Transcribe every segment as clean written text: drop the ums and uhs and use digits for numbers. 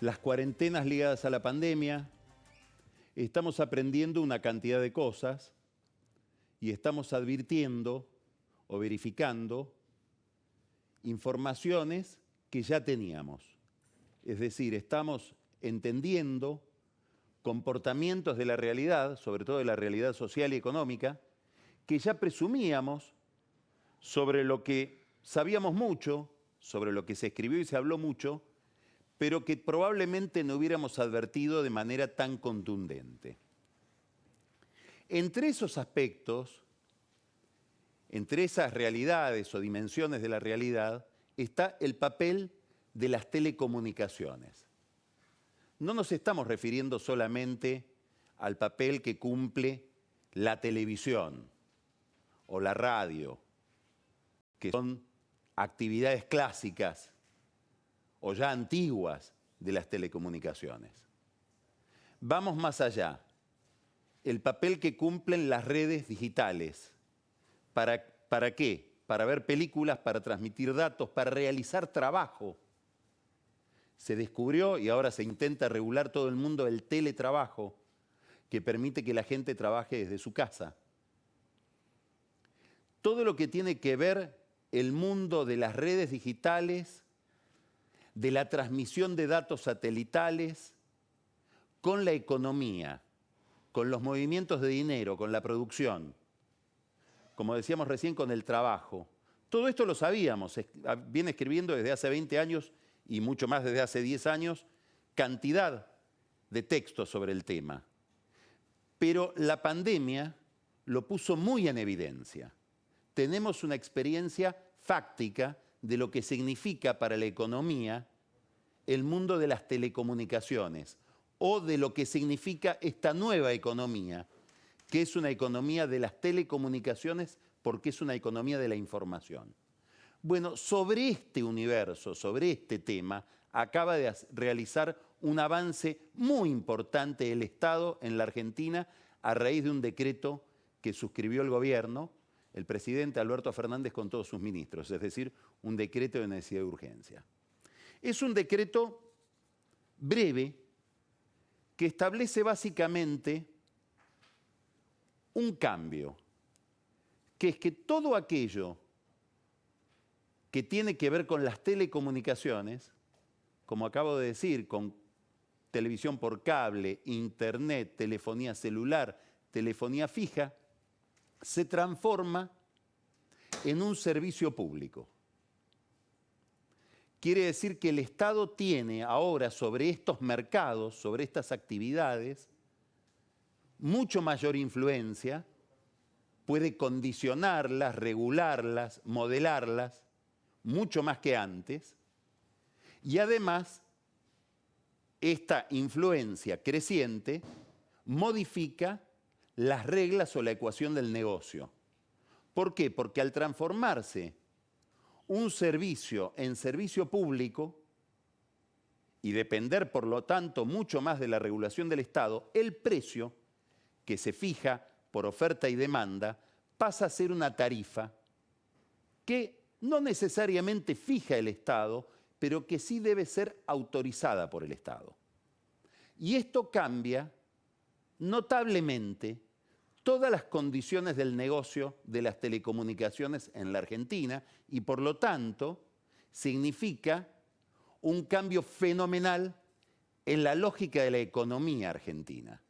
las cuarentenas ligadas a la pandemia, estamos aprendiendo una cantidad de cosas y estamos advirtiendo o verificando informaciones que ya teníamos. Es decir, estamos entendiendo comportamientos de la realidad, sobre todo de la realidad social y económica, que ya presumíamos, sobre lo que sabíamos mucho, sobre lo que se escribió y se habló mucho, pero que probablemente no hubiéramos advertido de manera tan contundente. Entre esos aspectos, entre esas realidades o dimensiones de la realidad, está el papel de las telecomunicaciones. No nos estamos refiriendo solamente al papel que cumple la televisión o la radio, que son actividades clásicas o ya antiguas de las telecomunicaciones. Vamos más allá. El papel que cumplen las redes digitales. ¿Para qué? Para ver películas, para transmitir datos, para realizar trabajo. Se descubrió y ahora se intenta regular todo el mundo el teletrabajo, que permite que la gente trabaje desde su casa. Todo lo que tiene que ver el mundo de las redes digitales, de la transmisión de datos satelitales, con la economía, con los movimientos de dinero, con la producción, como decíamos recién, con el trabajo. Todo esto lo sabíamos, viene escribiendo desde hace 20 años y mucho más desde hace 10 años, cantidad de textos sobre el tema. Pero la pandemia lo puso muy en evidencia. Tenemos una experiencia fáctica de lo que significa para la economía el mundo de las telecomunicaciones o de lo que significa esta nueva economía, que es una economía de las telecomunicaciones porque es una economía de la información. Bueno, sobre este universo, sobre este tema, acaba de realizar un avance muy importante el Estado en la Argentina a raíz de un decreto que suscribió el gobierno, el presidente Alberto Fernández con todos sus ministros, es decir, un decreto de necesidad de urgencia. Es un decreto breve que establece básicamente un cambio, que es que todo aquello que tiene que ver con las telecomunicaciones, como acabo de decir, con televisión por cable, internet, telefonía celular, telefonía fija, se transforma en un servicio público. Quiere decir que el Estado tiene ahora sobre estos mercados, sobre estas actividades, mucho mayor influencia, puede condicionarlas, regularlas, modelarlas, mucho más que antes, y además esta influencia creciente modifica las reglas o la ecuación del negocio. ¿Por qué? Porque al transformarse un servicio en servicio público y depender, por lo tanto, mucho más de la regulación del Estado, el precio que se fija por oferta y demanda pasa a ser una tarifa que no necesariamente fija el Estado, pero que sí debe ser autorizada por el Estado. Y esto cambia notablemente todas las condiciones del negocio de las telecomunicaciones en la Argentina y por lo tanto significa un cambio fenomenal en la lógica de la economía argentina.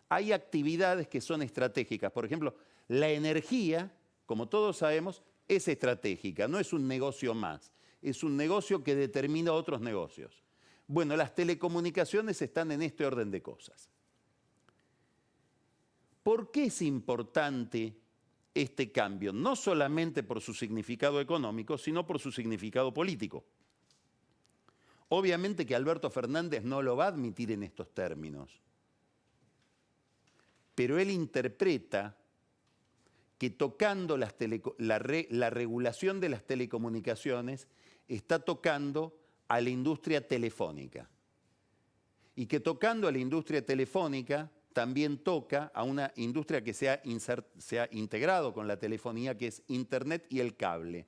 Hay actividades que son estratégicas, por ejemplo, la energía, como todos sabemos, es estratégica, no es un negocio más, es un negocio que determina otros negocios. Bueno, las telecomunicaciones están en este orden de cosas. ¿Por qué es importante este cambio? No solamente por su significado económico, sino por su significado político. Obviamente que Alberto Fernández no lo va a admitir en estos términos, pero él interpreta que tocando la regulación de las telecomunicaciones está tocando a la industria telefónica. Y que tocando a la industria telefónica también toca a una industria que se ha integrado con la telefonía, que es Internet y el cable.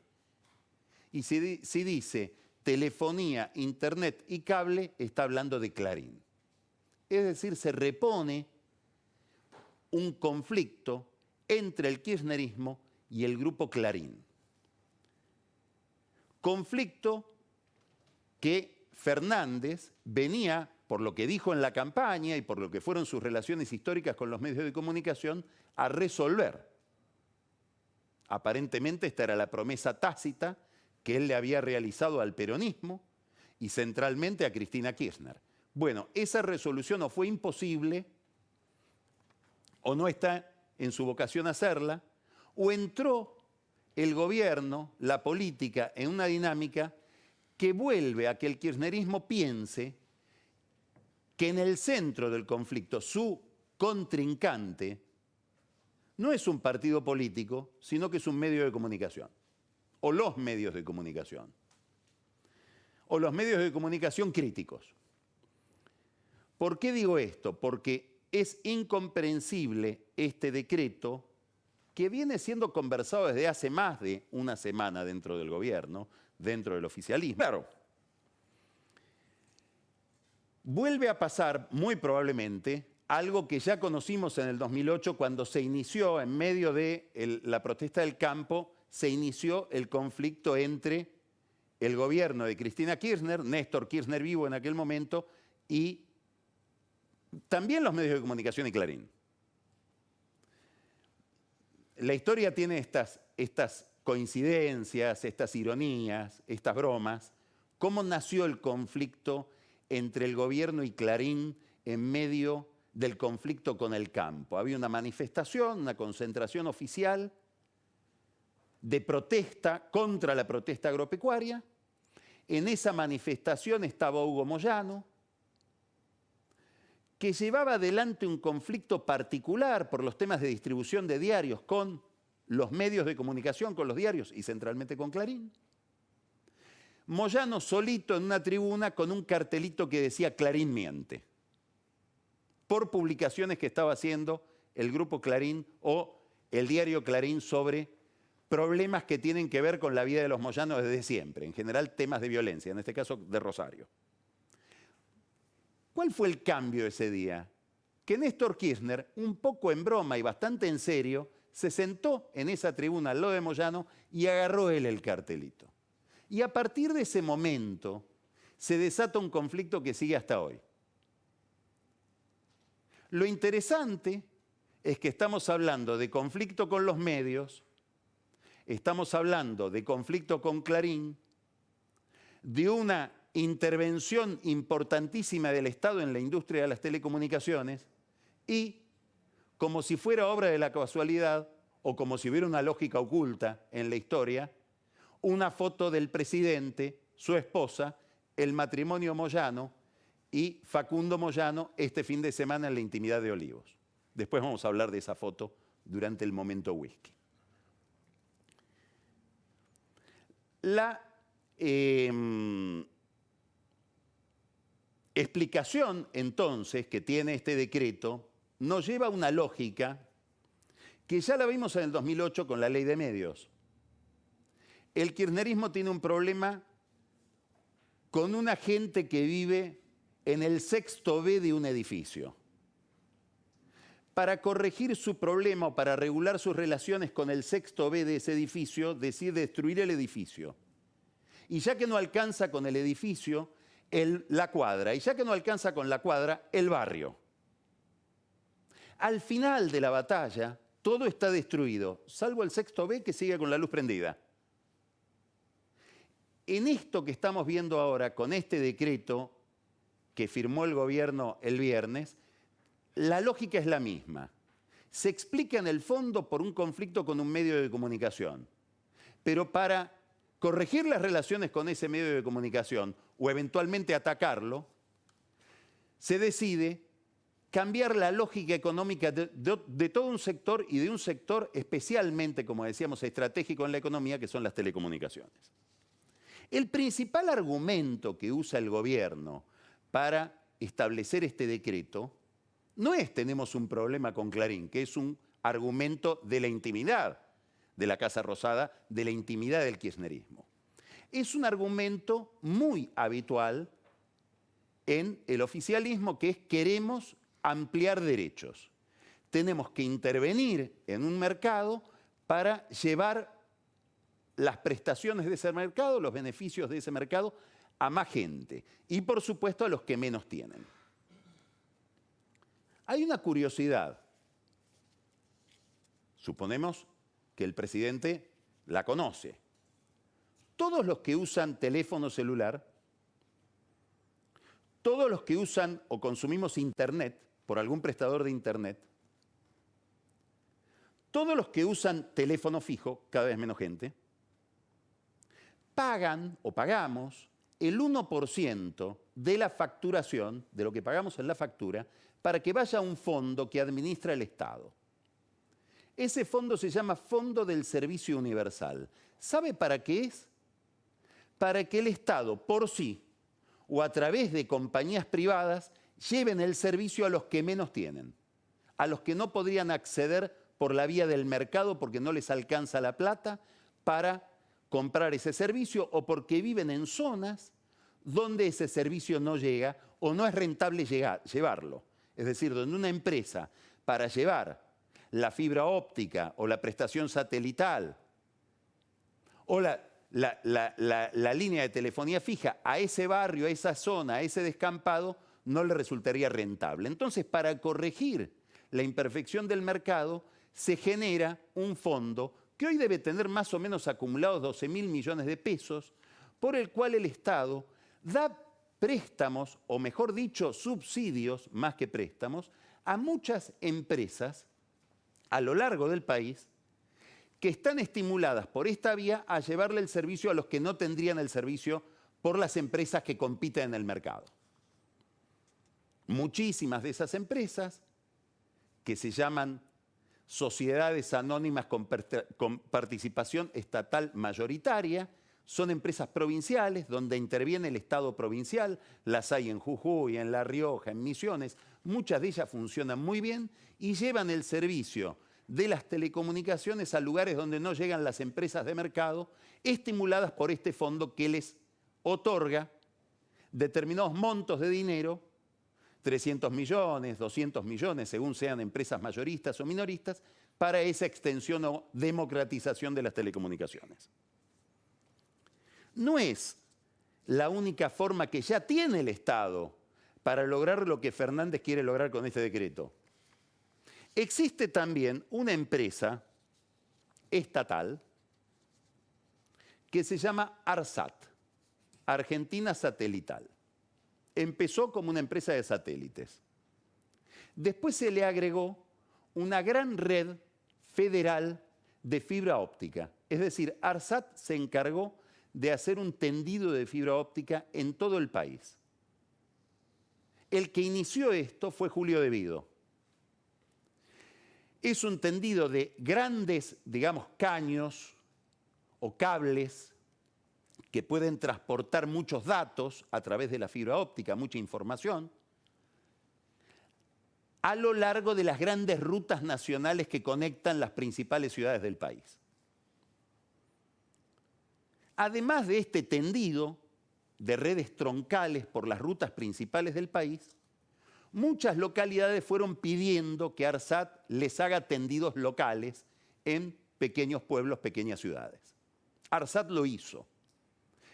Y si dice telefonía, internet y cable, está hablando de Clarín. Es decir, se repone un conflicto entre el kirchnerismo y el grupo Clarín. Conflicto que Fernández venía, por lo que dijo en la campaña y por lo que fueron sus relaciones históricas con los medios de comunicación, a resolver. Aparentemente esta era la promesa tácita que él le había realizado al peronismo y centralmente a Cristina Kirchner. Bueno, esa resolución o fue imposible, o no está en su vocación hacerla, o entró el gobierno, la política, en una dinámica que vuelve a que el kirchnerismo piense que en el centro del conflicto su contrincante no es un partido político, sino que es un medio de comunicación, o los medios de comunicación, o los medios de comunicación críticos. ¿Por qué digo esto? Porque es incomprensible este decreto que viene siendo conversado desde hace más de una semana dentro del gobierno, dentro del oficialismo. Claro, vuelve a pasar muy probablemente algo que ya conocimos en el 2008 cuando se inició, en medio de la protesta del campo, se inició el conflicto entre el gobierno de Cristina Kirchner, Néstor Kirchner vivo en aquel momento, y también los medios de comunicación y Clarín. La historia tiene estas coincidencias, estas ironías, estas bromas. ¿Cómo nació el conflicto entre el gobierno y Clarín en medio del conflicto con el campo? Había una manifestación, una concentración oficial de protesta contra la protesta agropecuaria. En esa manifestación estaba Hugo Moyano, que llevaba adelante un conflicto particular por los temas de distribución de diarios con los medios de comunicación, con los diarios y centralmente con Clarín. Moyano solito en una tribuna con un cartelito que decía Clarín miente, por publicaciones que estaba haciendo el grupo Clarín o el diario Clarín sobre problemas que tienen que ver con la vida de los moyanos desde siempre, en general temas de violencia, en este caso de Rosario. ¿Cuál fue el cambio ese día? Que Néstor Kirchner, un poco en broma y bastante en serio, se sentó en esa tribuna al lado de Moyano y agarró él el cartelito. Y a partir de ese momento se desata un conflicto que sigue hasta hoy. Lo interesante es que estamos hablando de conflicto con los medios, estamos hablando de conflicto con Clarín, de una intervención importantísima del Estado en la industria de las telecomunicaciones y, como si fuera obra de la casualidad o como si hubiera una lógica oculta en la historia, una foto del presidente, su esposa, el matrimonio Moyano y Facundo Moyano este fin de semana en la intimidad de Olivos. Después vamos a hablar de esa foto durante el momento whisky. La explicación, entonces, que tiene este decreto nos lleva a una lógica que ya la vimos en el 2008 con la ley de medios. El kirchnerismo tiene un problema con una gente que vive en el sexto B de un edificio. Para corregir su problema o para regular sus relaciones con el sexto B de ese edificio, decide destruir el edificio. Y ya que no alcanza con el edificio, la cuadra. Y ya que no alcanza con la cuadra, el barrio. Al final de la batalla, todo está destruido, salvo el sexto B que sigue con la luz prendida. En esto que estamos viendo ahora, con este decreto que firmó el gobierno el viernes, la lógica es la misma. Se explica en el fondo por un conflicto con un medio de comunicación. Pero para corregir las relaciones con ese medio de comunicación o eventualmente atacarlo, se decide cambiar la lógica económica de todo un sector y de un sector especialmente, como decíamos, estratégico en la economía, que son las telecomunicaciones. El principal argumento que usa el gobierno para establecer este decreto no es tenemos un problema con Clarín, que es un argumento de la intimidad de la Casa Rosada, de la intimidad del kirchnerismo. Es un argumento muy habitual en el oficialismo, que es: queremos ampliar derechos. Tenemos que intervenir en un mercado para llevar las prestaciones de ese mercado, los beneficios de ese mercado, a más gente. Y, por supuesto, a los que menos tienen. Hay una curiosidad. Suponemos que el presidente la conoce. Todos los que usan teléfono celular, todos los que usan o consumimos Internet por algún prestador de Internet, todos los que usan teléfono fijo, cada vez menos gente, pagan o pagamos el 1% de la facturación, de lo que pagamos en la factura, para que vaya a un fondo que administra el Estado. Ese fondo se llama Fondo del Servicio Universal. ¿Sabe para qué es? Para que el Estado por sí o a través de compañías privadas lleven el servicio a los que menos tienen, a los que no podrían acceder por la vía del mercado porque no les alcanza la plata para comprar ese servicio, o porque viven en zonas donde ese servicio no llega o no es rentable llevarlo. Es decir, donde una empresa, para llevar la fibra óptica o la prestación satelital o la línea de telefonía fija a ese barrio, a esa zona, a ese descampado, no le resultaría rentable. Entonces, para corregir la imperfección del mercado, se genera un fondo que hoy debe tener más o menos acumulados 12.000 millones de pesos, por el cual el Estado da préstamos, o mejor dicho, subsidios, más que préstamos, a muchas empresas a lo largo del país que están estimuladas por esta vía a llevarle el servicio a los que no tendrían el servicio por las empresas que compiten en el mercado. Muchísimas de esas empresas, que se llaman sociedades anónimas con participación estatal mayoritaria, son empresas provinciales donde interviene el Estado provincial. Las hay en Jujuy, en La Rioja, en Misiones. Muchas de ellas funcionan muy bien y llevan el servicio de las telecomunicaciones a lugares donde no llegan las empresas de mercado, estimuladas por este fondo que les otorga determinados montos de dinero, 300 millones, 200 millones, según sean empresas mayoristas o minoristas, para esa extensión o democratización de las telecomunicaciones. No es la única forma que ya tiene el Estado para lograr lo que Fernández quiere lograr con este decreto. Existe también una empresa estatal que se llama ARSAT, Argentina Satelital. Empezó como una empresa de satélites. Después se le agregó una gran red federal de fibra óptica. Es decir, ARSAT se encargó de hacer un tendido de fibra óptica en todo el país. El que inició esto fue Julio De Vido. Es un tendido de grandes, digamos, caños o cables que pueden transportar muchos datos a través de la fibra óptica, mucha información, a lo largo de las grandes rutas nacionales que conectan las principales ciudades del país. Además de este tendido de redes troncales por las rutas principales del país, muchas localidades fueron pidiendo que ARSAT les haga tendidos locales en pequeños pueblos, pequeñas ciudades. ARSAT lo hizo.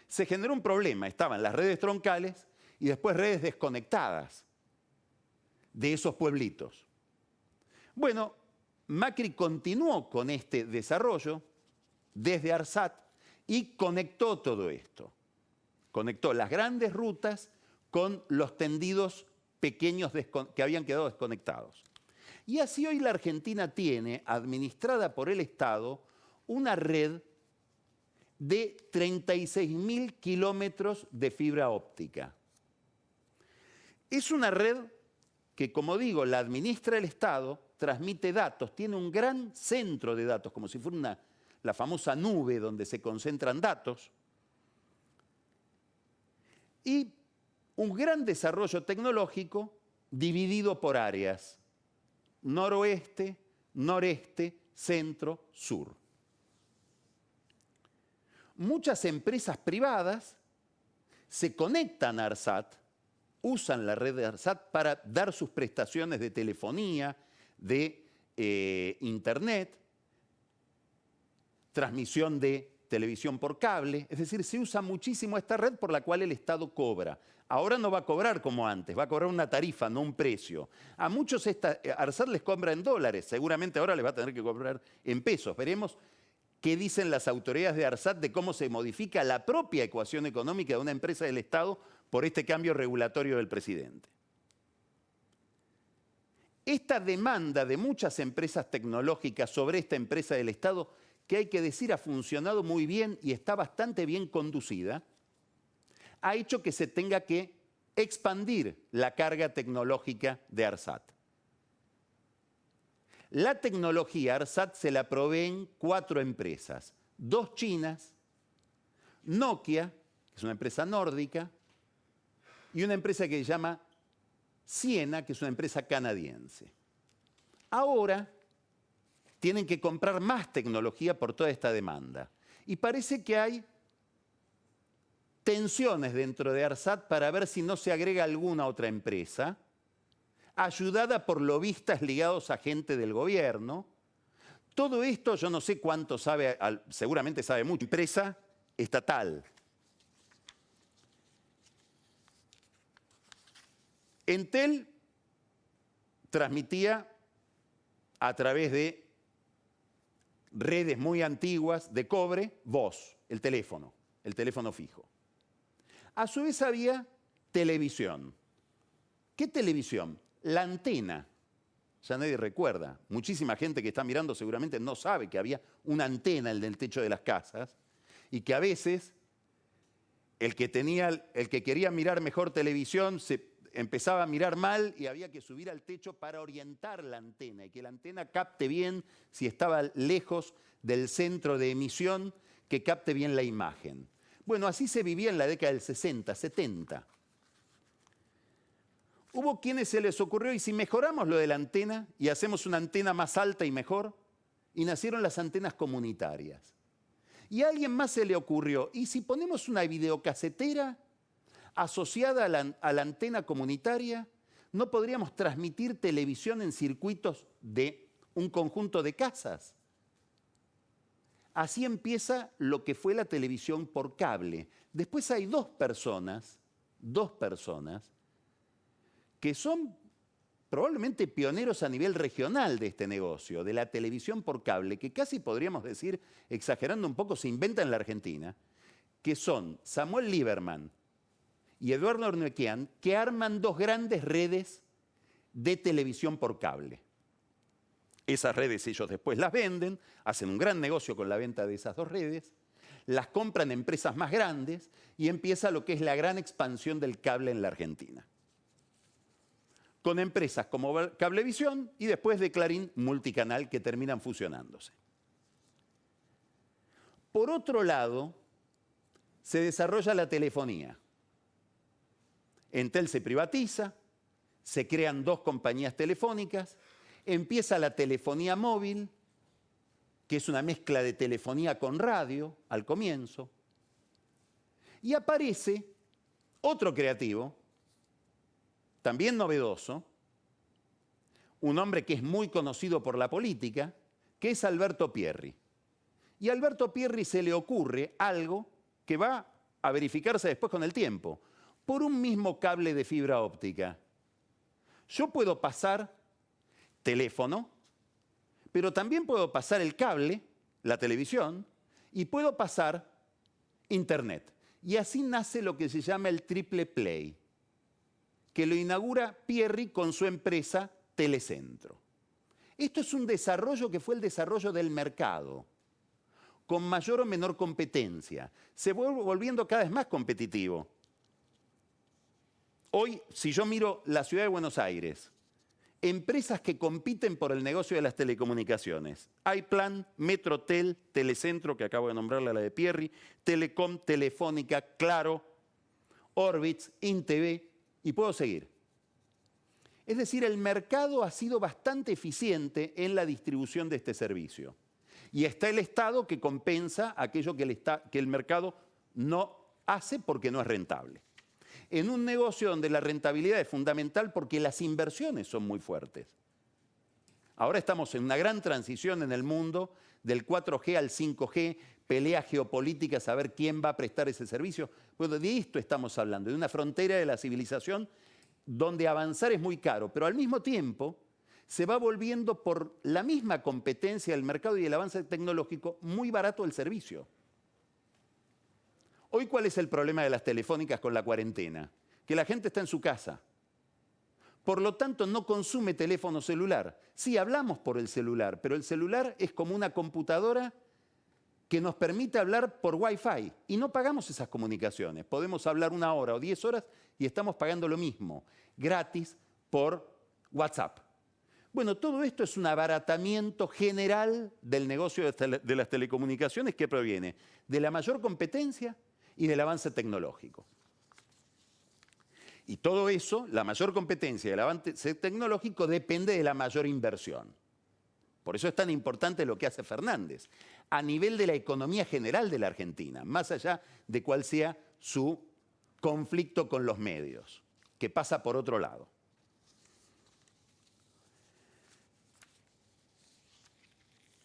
Se generó un problema, estaban las redes troncales y después redes desconectadas de esos pueblitos. Bueno, Macri continuó con este desarrollo desde ARSAT y conectó todo esto. Conectó las grandes rutas con los tendidos pequeños que habían quedado desconectados. Y así hoy la Argentina tiene, administrada por el Estado, una red de 36.000 kilómetros de fibra óptica. Es una red que, como digo, la administra el Estado, transmite datos, tiene un gran centro de datos, como si fuera la famosa nube donde se concentran datos, y un gran desarrollo tecnológico dividido por áreas: noroeste, noreste, centro, sur. muchas empresas privadas se conectan a ARSAT, usan la red de ARSAT para dar sus prestaciones de telefonía, de internet, transmisión de televisión por cable. Es decir, se usa muchísimo esta red por la cual el Estado cobra. Ahora no va a cobrar como antes, va a cobrar una tarifa, no un precio. A muchos ARSAT les cobra en dólares, seguramente ahora les va a tener que cobrar en pesos. Veremos qué dicen las autoridades de ARSAT de cómo se modifica la propia ecuación económica de una empresa del Estado por este cambio regulatorio del presidente. Esta demanda de muchas empresas tecnológicas sobre esta empresa del Estado, que hay que decir ha funcionado muy bien y está bastante bien conducida, ha hecho que se tenga que expandir la carga tecnológica de ARSAT. La tecnología ARSAT se la proveen 4 empresas, 2 chinas, Nokia, que es una empresa nórdica, y una empresa que se llama Ciena, que es una empresa canadiense. Ahora tienen que comprar más tecnología por toda esta demanda. Y parece que hay tensiones dentro de ARSAT para ver si no se agrega alguna otra empresa, ayudada por lobistas ligados a gente del gobierno. Todo esto yo no sé cuánto sabe, seguramente sabe mucho, empresa estatal. Entel transmitía a través de redes muy antiguas de cobre, voz, el teléfono fijo. A su vez había televisión. ¿Qué televisión? La antena. Ya nadie recuerda. Muchísima gente que está mirando seguramente no sabe que había una antena en el techo de las casas y que a veces el que quería mirar mejor televisión se empezaba a mirar mal y había que subir al techo para orientar la antena y que la antena capte bien, si estaba lejos del centro de emisión, que capte bien la imagen. Bueno, así se vivía en la década del 60, 70. Hubo quienes se les ocurrió, ¿y si mejoramos lo de la antena y hacemos una antena más alta y mejor? Y nacieron las antenas comunitarias. Y a alguien más se le ocurrió, ¿y si ponemos una videocasetera asociada a la antena comunitaria, no podríamos transmitir televisión en circuitos de un conjunto de casas? Así empieza lo que fue la televisión por cable. Después hay dos personas que son probablemente pioneros a nivel regional de este negocio, de la televisión por cable, que casi podríamos decir, exagerando un poco, se inventa en la Argentina, que son Samuel Lieberman y Eduardo Ornequian, que arman 2 grandes redes de televisión por cable. Esas redes ellos después las venden, hacen un gran negocio con la venta de esas 2 redes, las compran empresas más grandes y empieza lo que es la gran expansión del cable en la Argentina. Con empresas como Cablevisión y después de Clarín Multicanal que terminan fusionándose. Por otro lado, se desarrolla la telefonía. Entel se privatiza, se crean 2 compañías telefónicas, empieza la telefonía móvil, que es una mezcla de telefonía con radio al comienzo, y aparece otro creativo, también novedoso, un hombre que es muy conocido por la política, que es Alberto Pierri. Y a Alberto Pierri se le ocurre algo que va a verificarse después con el tiempo. Por un mismo cable de fibra óptica, yo puedo pasar teléfono, pero también puedo pasar el cable, la televisión, y puedo pasar internet. Y así nace lo que se llama el triple play, que lo inaugura Pierri con su empresa Telecentro. Esto es un desarrollo que fue el desarrollo del mercado, con mayor o menor competencia. Se vuelve volviendo cada vez más competitivo. Hoy, si yo miro la ciudad de Buenos Aires, empresas que compiten por el negocio de las telecomunicaciones, iPlan, Metrotel, Telecentro, que acabo de nombrarla, la de Pierri, Telecom, Telefónica, Claro, Orbitz, InTV, y puedo seguir. Es decir, el mercado ha sido bastante eficiente en la distribución de este servicio. Y está el Estado que compensa aquello que el mercado no hace porque no es rentable. En un negocio donde la rentabilidad es fundamental porque las inversiones son muy fuertes. Ahora estamos en una gran transición en el mundo del 4G al 5G, pelea geopolítica, saber quién va a prestar ese servicio. Bueno, de esto estamos hablando, de una frontera de la civilización donde avanzar es muy caro, pero al mismo tiempo se va volviendo por la misma competencia del mercado y el avance tecnológico muy barato el servicio. Hoy, ¿cuál es el problema de las telefónicas con la cuarentena? Que la gente está en su casa. Por lo tanto, no consume teléfono celular. Sí, hablamos por el celular, pero el celular es como una computadora que nos permite hablar por Wi-Fi y no pagamos esas comunicaciones. Podemos hablar 1 hora o 10 horas y estamos pagando lo mismo, gratis por WhatsApp. Bueno, todo esto es un abaratamiento general del negocio de las telecomunicaciones que proviene de la mayor competencia y del avance tecnológico. Y todo eso, la mayor competencia y el avance tecnológico, depende de la mayor inversión. Por eso es tan importante lo que hace Fernández, a nivel de la economía general de la Argentina, más allá de cuál sea su conflicto con los medios, que pasa por otro lado.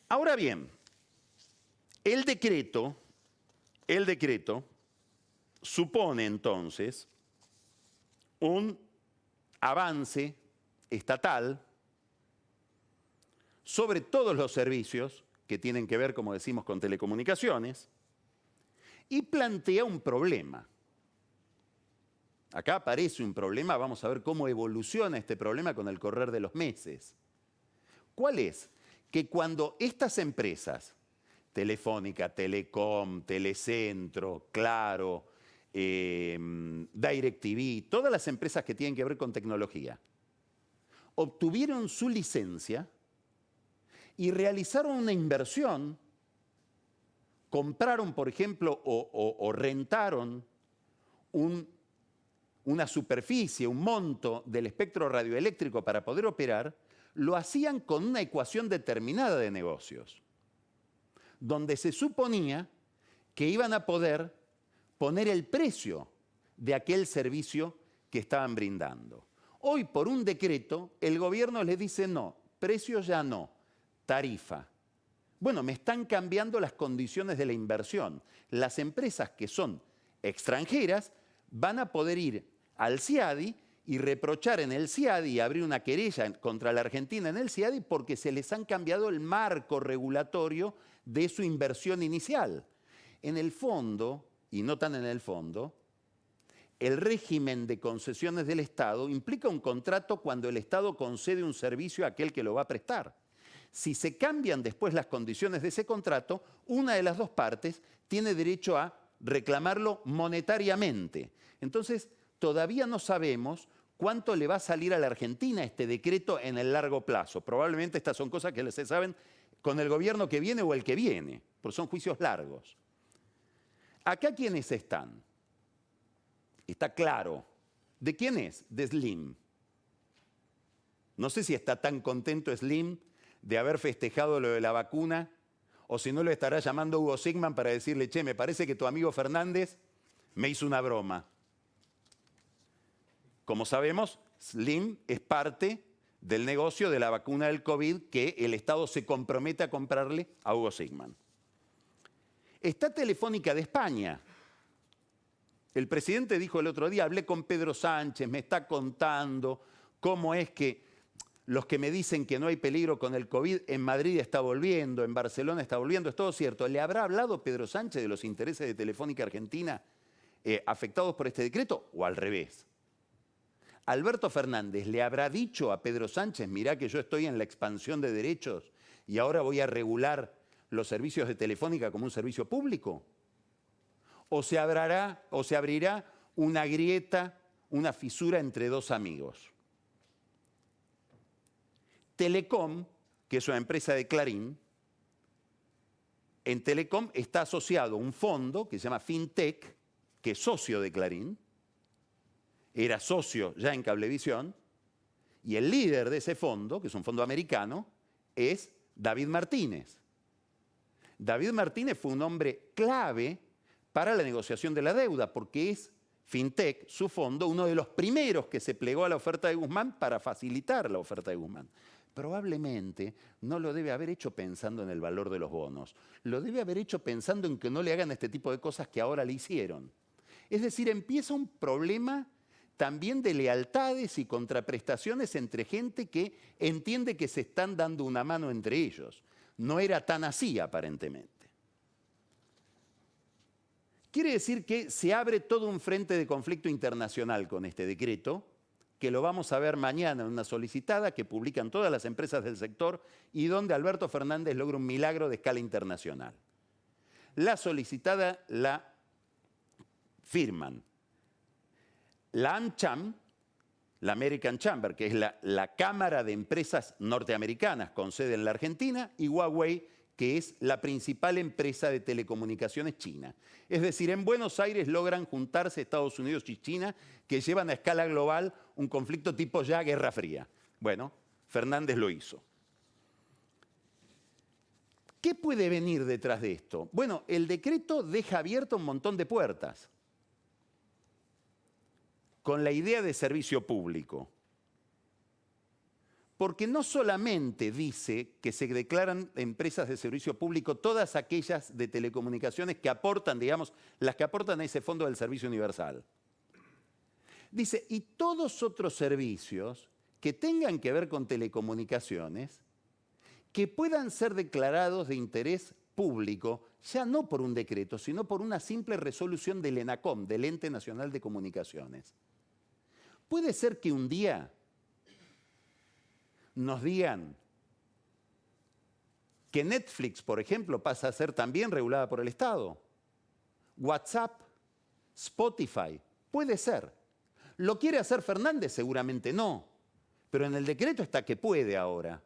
Ahora bien, el decreto supone entonces un avance estatal sobre todos los servicios que tienen que ver, como decimos, con telecomunicaciones, y plantea un problema. Acá aparece un problema, vamos a ver cómo evoluciona este problema con el correr de los meses. ¿Cuál es? Que cuando estas empresas, Telefónica, Telecom, Telecentro, Claro, DirecTV, todas las empresas que tienen que ver con tecnología, obtuvieron su licencia y realizaron una inversión, compraron, por ejemplo, o rentaron una superficie, un monto del espectro radioeléctrico para poder operar, lo hacían con una ecuación determinada de negocios, donde se suponía que iban a poder poner el precio de aquel servicio que estaban brindando. Hoy, por un decreto, el gobierno les dice no, precio ya no, tarifa. Bueno, me están cambiando las condiciones de la inversión. Las empresas que son extranjeras van a poder ir al CIADI y reprochar en el CIADI y abrir una querella contra la Argentina en el CIADI porque se les han cambiado el marco regulatorio de su inversión inicial. En el fondo, y no tan en el fondo, el régimen de concesiones del Estado implica un contrato cuando el Estado concede un servicio a aquel que lo va a prestar. Si se cambian después las condiciones de ese contrato, una de las dos partes tiene derecho a reclamarlo monetariamente. Entonces, todavía no sabemos cuánto le va a salir a la Argentina este decreto en el largo plazo. Probablemente estas son cosas que se saben con el gobierno que viene o el que viene, porque son juicios largos. Acá, ¿quiénes están? Está claro. ¿De quién es? De Slim. No sé si está tan contento Slim de haber festejado lo de la vacuna, o si no lo estará llamando Hugo Sigman para decirle, che, me parece que tu amigo Fernández me hizo una broma. Como sabemos, Slim es parte del negocio de la vacuna del COVID que el Estado se compromete a comprarle a Hugo Sigman. Está Telefónica de España. El presidente dijo el otro día, hablé con Pedro Sánchez, me está contando cómo es que los que me dicen que no hay peligro con el COVID, en Madrid está volviendo, en Barcelona está volviendo, es todo cierto. ¿Le habrá hablado Pedro Sánchez de los intereses de Telefónica Argentina afectados por este decreto o al revés? Alberto Fernández le habrá dicho a Pedro Sánchez, mirá que yo estoy en la expansión de derechos y ahora voy a regular los servicios de Telefónica como un servicio público? ¿O se abrirá una grieta, una fisura entre dos amigos? Telecom, que es una empresa de Clarín, en Telecom está asociado un fondo que se llama FinTech, que es socio de Clarín, era socio ya en Cablevisión, y el líder de ese fondo, que es un fondo americano, es David Martínez. David Martínez fue un hombre clave para la negociación de la deuda, porque es Fintech, su fondo, uno de los primeros que se plegó a la oferta de Guzmán para facilitar la oferta de Guzmán. Probablemente no lo debe haber hecho pensando en el valor de los bonos, lo debe haber hecho pensando en que no le hagan este tipo de cosas que ahora le hicieron. Es decir, empieza un problema también de lealtades y contraprestaciones entre gente que entiende que se están dando una mano entre ellos. No era tan así, aparentemente. Quiere decir que se abre todo un frente de conflicto internacional con este decreto, que lo vamos a ver mañana en una solicitada que publican todas las empresas del sector y donde Alberto Fernández logra un milagro de escala internacional. La solicitada la firman la AmCham, la American Chamber, que es la Cámara de Empresas Norteamericanas con sede en la Argentina, y Huawei, que es la principal empresa de telecomunicaciones china. Es decir, en Buenos Aires logran juntarse Estados Unidos y China, que llevan a escala global un conflicto tipo ya Guerra Fría. Bueno, Fernández lo hizo. ¿Qué puede venir detrás de esto? Bueno, el decreto deja abierto un montón de puertas con la idea de servicio público. Porque no solamente dice que se declaran empresas de servicio público todas aquellas de telecomunicaciones que aportan, digamos, las que aportan a ese fondo del servicio universal. Dice, y todos otros servicios que tengan que ver con telecomunicaciones, que puedan ser declarados de interés público, ya no por un decreto, sino por una simple resolución del ENACOM, del Ente Nacional de Comunicaciones. Puede ser que un día nos digan que Netflix, por ejemplo, pasa a ser también regulada por el Estado. WhatsApp, Spotify, puede ser. ¿Lo quiere hacer Fernández? Seguramente no. Pero en el decreto está que puede ahora.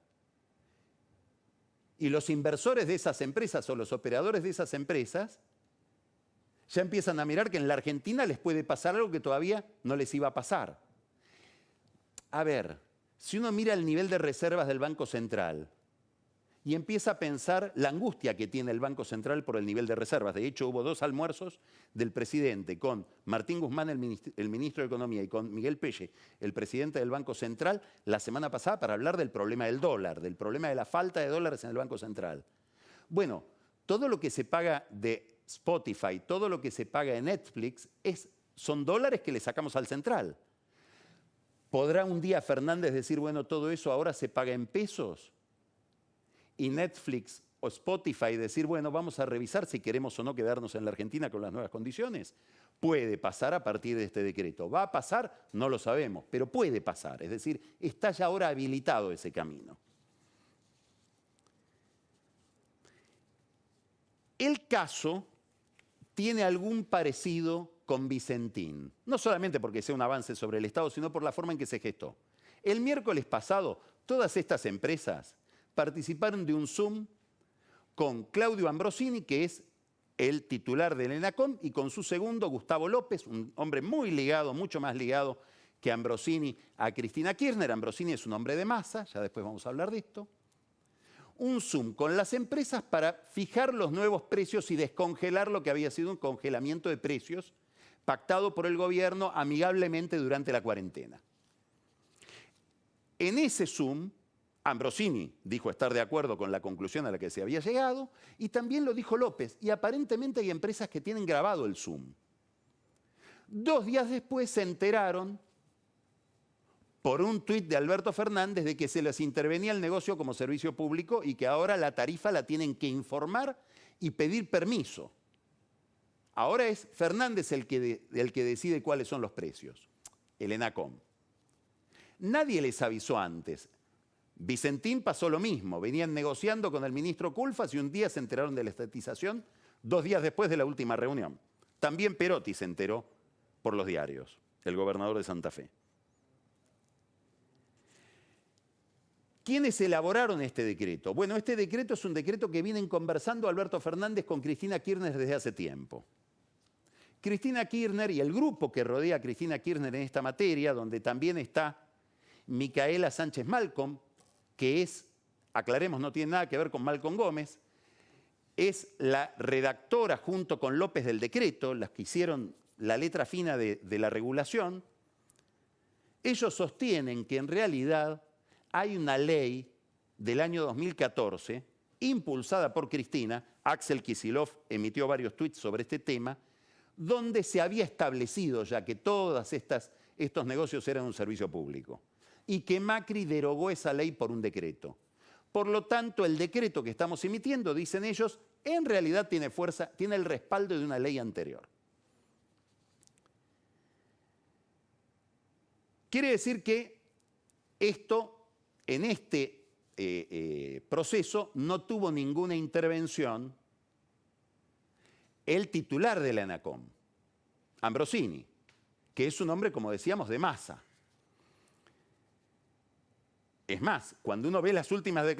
Y los inversores de esas empresas o los operadores de esas empresas ya empiezan a mirar que en la Argentina les puede pasar algo que todavía no les iba a pasar. A ver, si uno mira el nivel de reservas del Banco Central y empieza a pensar la angustia que tiene el Banco Central por el nivel de reservas. De hecho, hubo 2 almuerzos del presidente con Martín Guzmán, el ministro de Economía, y con Miguel Pelle, el presidente del Banco Central, la semana pasada para hablar del problema del dólar, del problema de la falta de dólares en el Banco Central. Bueno, todo lo que se paga de Spotify, todo lo que se paga de Netflix, son dólares que le sacamos al central. ¿Podrá un día Fernández decir, bueno, todo eso ahora se paga en pesos? Y Netflix o Spotify decir, bueno, vamos a revisar si queremos o no quedarnos en la Argentina con las nuevas condiciones. Puede pasar a partir de este decreto. ¿Va a pasar? No lo sabemos, pero puede pasar. Es decir, está ya ahora habilitado ese camino. El caso tiene algún parecido con Vicentín, no solamente porque sea un avance sobre el Estado, sino por la forma en que se gestó. El miércoles pasado, todas estas empresas participaron de un Zoom con Claudio Ambrosini, que es el titular del ENACOM, y con su segundo, Gustavo López, un hombre muy ligado, mucho más ligado que Ambrosini a Cristina Kirchner. Ambrosini es un hombre de masa, ya después vamos a hablar de esto. Un Zoom con las empresas para fijar los nuevos precios y descongelar lo que había sido un congelamiento de precios pactado por el gobierno amigablemente durante la cuarentena. En ese Zoom, Ambrosini dijo estar de acuerdo con la conclusión a la que se había llegado y también lo dijo López, y aparentemente hay empresas que tienen grabado el Zoom. 2 días después se enteraron por un tuit de Alberto Fernández de que se les intervenía el negocio como servicio público y que ahora la tarifa la tienen que informar y pedir permiso. Ahora es Fernández el que decide cuáles son los precios, el ENACOM. Nadie les avisó antes. Vicentín pasó lo mismo, venían negociando con el ministro Culfas y un día se enteraron de la estatización 2 días después de la última reunión. También Perotti se enteró por los diarios, el gobernador de Santa Fe. ¿Quiénes elaboraron este decreto? Bueno, este decreto es un decreto que vienen conversando Alberto Fernández con Cristina Kirchner desde hace tiempo. Cristina Kirchner y el grupo que rodea a Cristina Kirchner en esta materia, donde también está Micaela Sánchez Malcom, que es, aclaremos, no tiene nada que ver con Malcom Gómez, es la redactora junto con López del decreto, las que hicieron la letra fina de la regulación. Ellos sostienen que en realidad hay una ley del año 2014, impulsada por Cristina. Axel Kicillof emitió varios tuits sobre este tema, donde se había establecido ya que todos estos negocios eran un servicio público y que Macri derogó esa ley por un decreto. Por lo tanto, el decreto que estamos emitiendo, dicen ellos, en realidad tiene fuerza, tiene el respaldo de una ley anterior. Quiere decir que esto, en este proceso, no tuvo ninguna intervención el titular de la ANACOM, Ambrosini, que es un hombre, como decíamos, de masa. Es más, cuando uno ve las últimas declaraciones,